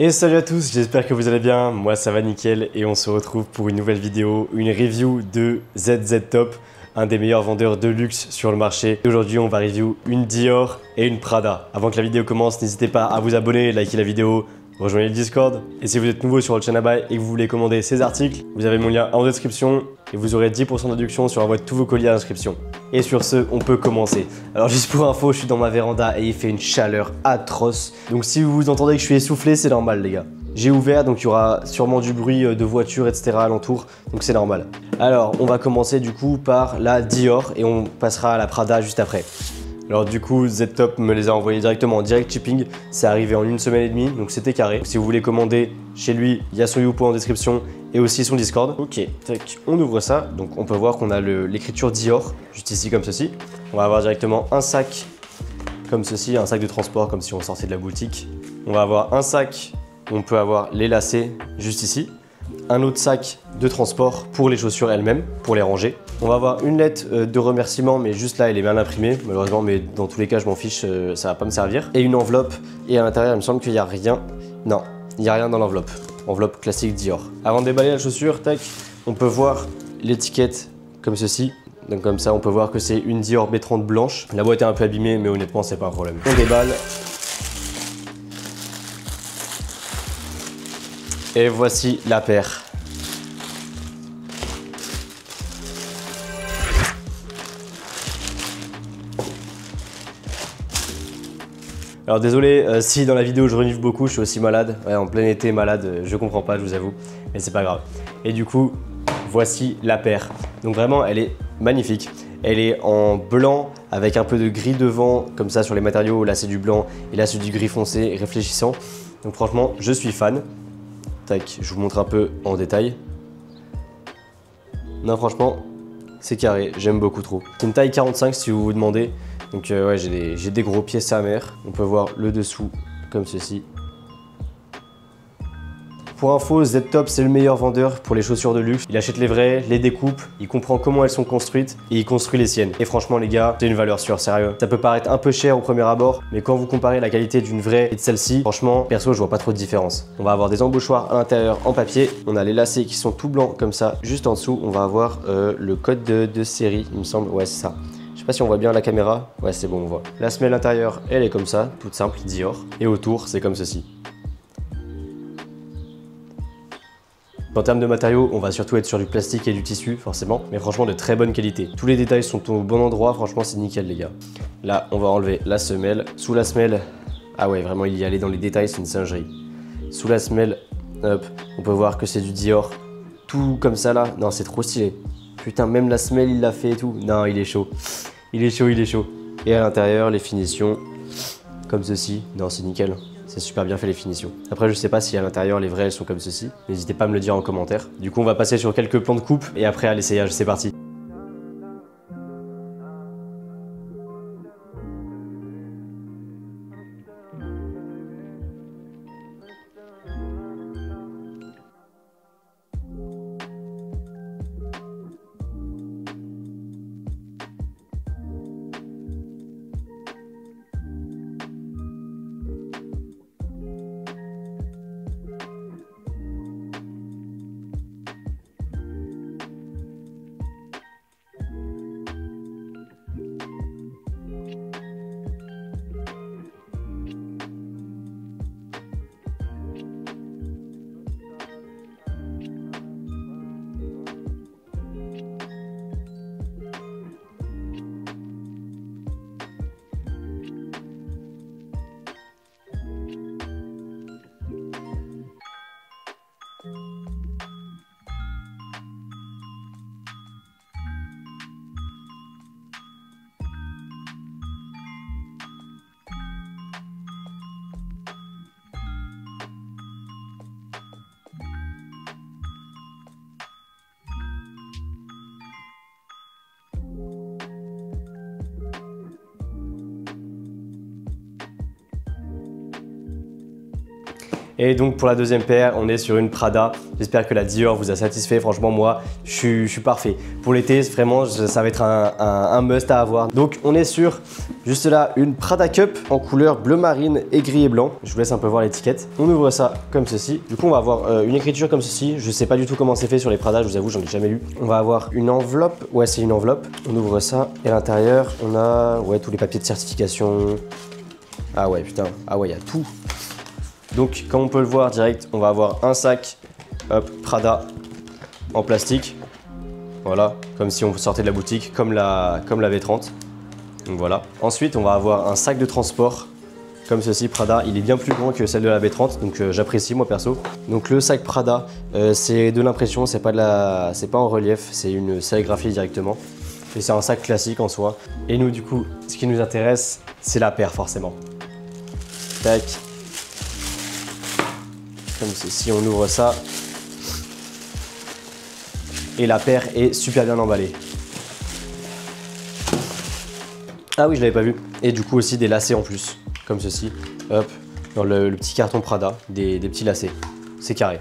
Et salut à tous, j'espère que vous allez bien, moi ça va nickel et on se retrouve pour une nouvelle vidéo, une review de ZZ Top, un des meilleurs vendeurs de luxe sur le marché. Aujourd'hui on va review une Dior et une Prada. Avant que la vidéo commence, n'hésitez pas à vous abonner, liker la vidéo, rejoignez le Discord. Et si vous êtes nouveau sur le channel et que vous voulez commander ces articles, vous avez mon lien en description et vous aurez 10% de réduction sur l'envoi de tous vos colis à l'inscription. Et sur ce, on peut commencer. Alors juste pour info, je suis dans ma véranda et il fait une chaleur atroce. Donc si vous entendez que je suis essoufflé, c'est normal les gars. J'ai ouvert, donc il y aura sûrement du bruit de voitures, etc. alentour, donc c'est normal. Alors on va commencer du coup par la Dior et on passera à la Prada juste après. Alors du coup, Z-Top me les a envoyés directement en direct shipping. C'est arrivé en 1 semaine et demie, donc c'était carré. Si vous voulez commander chez lui, il y a son Youpo en description et aussi son Discord. Ok, tac, on ouvre ça. Donc on peut voir qu'on a l'écriture Dior, juste ici comme ceci. On va avoir directement un sac comme ceci, un sac de transport comme si on sortait de la boutique. On va avoir un sac où on peut avoir les lacets juste ici. Un autre sac de transport pour les chaussures elles-mêmes, pour les ranger. On va avoir une lettre de remerciement, mais juste là, elle est mal imprimée, malheureusement, mais dans tous les cas, je m'en fiche, ça va pas me servir. Et une enveloppe, et à l'intérieur, il me semble qu'il n'y a rien. Non, il n'y a rien dans l'enveloppe. Enveloppe classique Dior. Avant de déballer la chaussure, tac, on peut voir l'étiquette comme ceci. Donc comme ça, on peut voir que c'est une Dior B30 blanche. La boîte est un peu abîmée, mais honnêtement, c'est pas un problème. On déballe. Et voici la paire. Alors désolé si dans la vidéo je renifle beaucoup, je suis aussi malade. Ouais, en plein été malade, je comprends pas, je vous avoue, mais c'est pas grave. Et du coup, voici la paire. Donc vraiment, elle est magnifique. Elle est en blanc avec un peu de gris devant, comme ça sur les matériaux. Là c'est du blanc et là c'est du gris foncé réfléchissant. Donc franchement, je suis fan. Tac, je vous montre un peu en détail. Non franchement, c'est carré, j'aime beaucoup trop. C'est une taille 45 si vous vous demandez. Donc ouais, j'ai des gros pieds sa mère. On peut voir le dessous comme ceci. Pour info, Z-Top c'est le meilleur vendeur pour les chaussures de luxe. Il achète les vraies, les découpe, il comprend comment elles sont construites et il construit les siennes. Et franchement les gars, c'est une valeur sûre, sérieux. Ça peut paraître un peu cher au premier abord, mais quand vous comparez la qualité d'une vraie et de celle-ci, franchement, perso je vois pas trop de différence. On va avoir des embauchoirs à l'intérieur en papier. On a les lacets qui sont tout blancs comme ça. Juste en dessous, on va avoir le code de série, il me semble. Ouais, c'est ça. Je sais pas si on voit bien la caméra. Ouais, c'est bon, on voit. La semelle intérieure, elle est comme ça, toute simple, Dior. Et autour, c'est comme ceci. En termes de matériaux, on va surtout être sur du plastique et du tissu, forcément, mais franchement de très bonne qualité. Tous les détails sont au bon endroit, franchement c'est nickel les gars. Là, on va enlever la semelle. Sous la semelle, ah ouais, vraiment il y allait dans les détails, c'est une singerie. Sous la semelle, hop, on peut voir que c'est du Dior. Tout comme ça là, non c'est trop stylé. Putain, même la semelle il l'a fait et tout. Non, il est chaud. Il est chaud, il est chaud. Et à l'intérieur, les finitions, comme ceci. Non, c'est nickel. C'est super bien fait les finitions. Après, je sais pas si à l'intérieur, les vraies, elles sont comme ceci. N'hésitez pas à me le dire en commentaire. Du coup, on va passer sur quelques plans de coupe et après à l'essayage. C'est parti. Et donc pour la deuxième paire, on est sur une Prada. J'espère que la Dior vous a satisfait. Franchement, moi, je suis parfait. Pour l'été, vraiment, ça va être un must à avoir. Donc on est sur, juste là, une Prada Cup en couleur bleu marine et gris et blanc. Je vous laisse un peu voir l'étiquette. On ouvre ça comme ceci. Du coup, on va avoir une écriture comme ceci. Je sais pas du tout comment c'est fait sur les Prada, je vous avoue, j'en ai jamais lu. On va avoir une enveloppe. Ouais, c'est une enveloppe. On ouvre ça et à l'intérieur, on a tous les papiers de certification. Ah ouais, putain. Ah ouais, il y a tout. Donc, comme on peut le voir direct, on va avoir un sac, hop, Prada en plastique. Voilà, comme si on sortait de la boutique, comme la V30. Donc voilà. Ensuite, on va avoir un sac de transport, comme ceci, Prada. Il est bien plus grand que celle de la V30, donc j'apprécie moi perso. Donc le sac Prada, c'est de l'impression, c'est pas en relief, c'est une sérigraphie directement. Et c'est un sac classique en soi. Et nous, du coup, ce qui nous intéresse, c'est la paire forcément. Tac. Comme ceci, on ouvre ça. Et la paire est super bien emballée. Ah oui, je l'avais pas vu. Et du coup aussi des lacets en plus, comme ceci. Hop, dans le petit carton Prada, des petits lacets. C'est carré.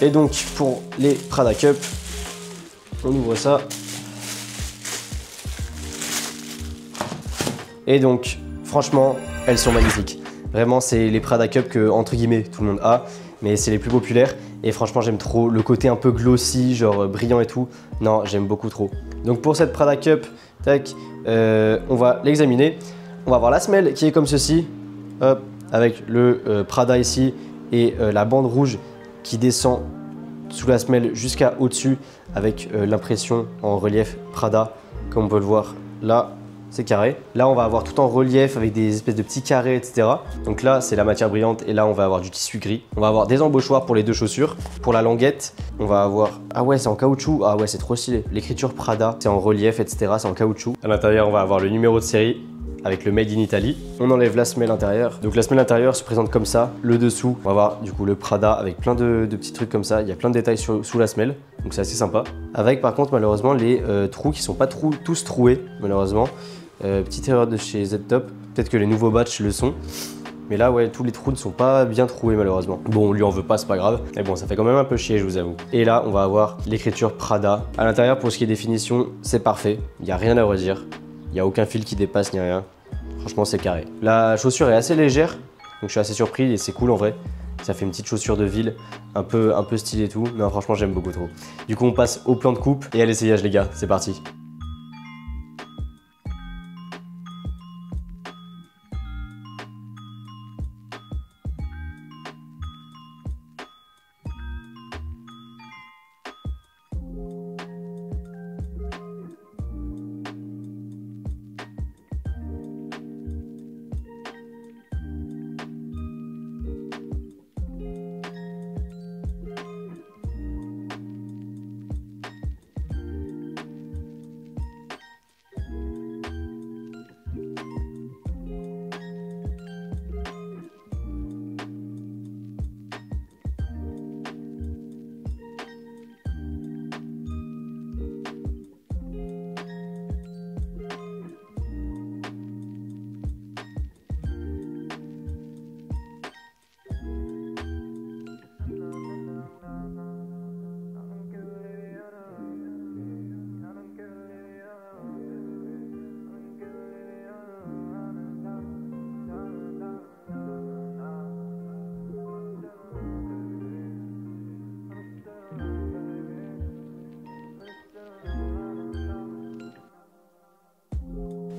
Et donc pour les Prada Cup, on ouvre ça. Et donc, franchement, elles sont magnifiques. Vraiment, c'est les Prada Cup que, entre guillemets, tout le monde a. Mais c'est les plus populaires et franchement j'aime trop le côté un peu glossy, genre brillant et tout. Non, j'aime beaucoup trop. Donc pour cette Prada Cup, tac, on va l'examiner. On va voir la semelle qui est comme ceci, hop, avec le Prada ici et la bande rouge qui descend sous la semelle jusqu'à au-dessus avec l'impression en relief Prada, comme on peut le voir là. C'est carré. Là, on va avoir tout en relief avec des espèces de petits carrés, etc. Donc là, c'est la matière brillante et là, on va avoir du tissu gris. On va avoir des embauchoirs pour les deux chaussures. Pour la languette, on va avoir... Ah ouais, c'est en caoutchouc. Ah ouais, c'est trop stylé. L'écriture Prada, c'est en relief, etc. C'est en caoutchouc. À l'intérieur, on va avoir le numéro de série avec le Made in Italy. On enlève la semelle intérieure. Donc la semelle intérieure se présente comme ça. Le dessous, on va avoir du coup le Prada avec plein de petits trucs comme ça. Il y a plein de détails sous la semelle. Donc c'est assez sympa. Avec par contre, malheureusement, les trous qui sont pas tous troués, malheureusement. Petite erreur de chez Z-Top, peut-être que les nouveaux batchs le sont. Mais là, ouais, tous les trous ne sont pas bien troués malheureusement. Bon, on lui en veut pas, c'est pas grave. Mais bon, ça fait quand même un peu chier, je vous avoue. Et là, on va avoir l'écriture Prada. À l'intérieur, pour ce qui est des finitions, c'est parfait. Il n'y a rien à redire. Il n'y a aucun fil qui dépasse ni rien. Franchement, c'est carré. La chaussure est assez légère, donc je suis assez surpris et c'est cool en vrai. Ça fait une petite chaussure de ville, un peu stylée et tout. Non, franchement, j'aime beaucoup trop. Du coup, on passe au plan de coupe et à l'essayage, les gars. C'est parti.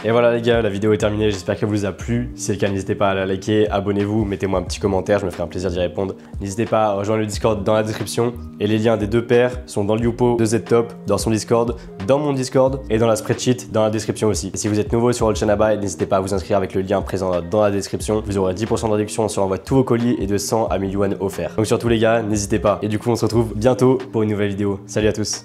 Et voilà les gars, la vidéo est terminée, j'espère qu'elle vous a plu. Si c'est le cas, n'hésitez pas à la liker, abonnez-vous, mettez-moi un petit commentaire, je me ferai un plaisir d'y répondre. N'hésitez pas à rejoindre le Discord dans la description. Et les liens des deux paires sont dans le Youpo de Z-Top, dans son Discord, dans mon Discord et dans la spreadsheet dans la description aussi. Et si vous êtes nouveau sur Olchanaba, n'hésitez pas à vous inscrire avec le lien présent dans la description. Vous aurez 10% de réduction sur l'envoi de tous vos colis et de 100 à 1000 yuan offerts. Donc surtout les gars, n'hésitez pas. Et du coup, on se retrouve bientôt pour une nouvelle vidéo. Salut à tous.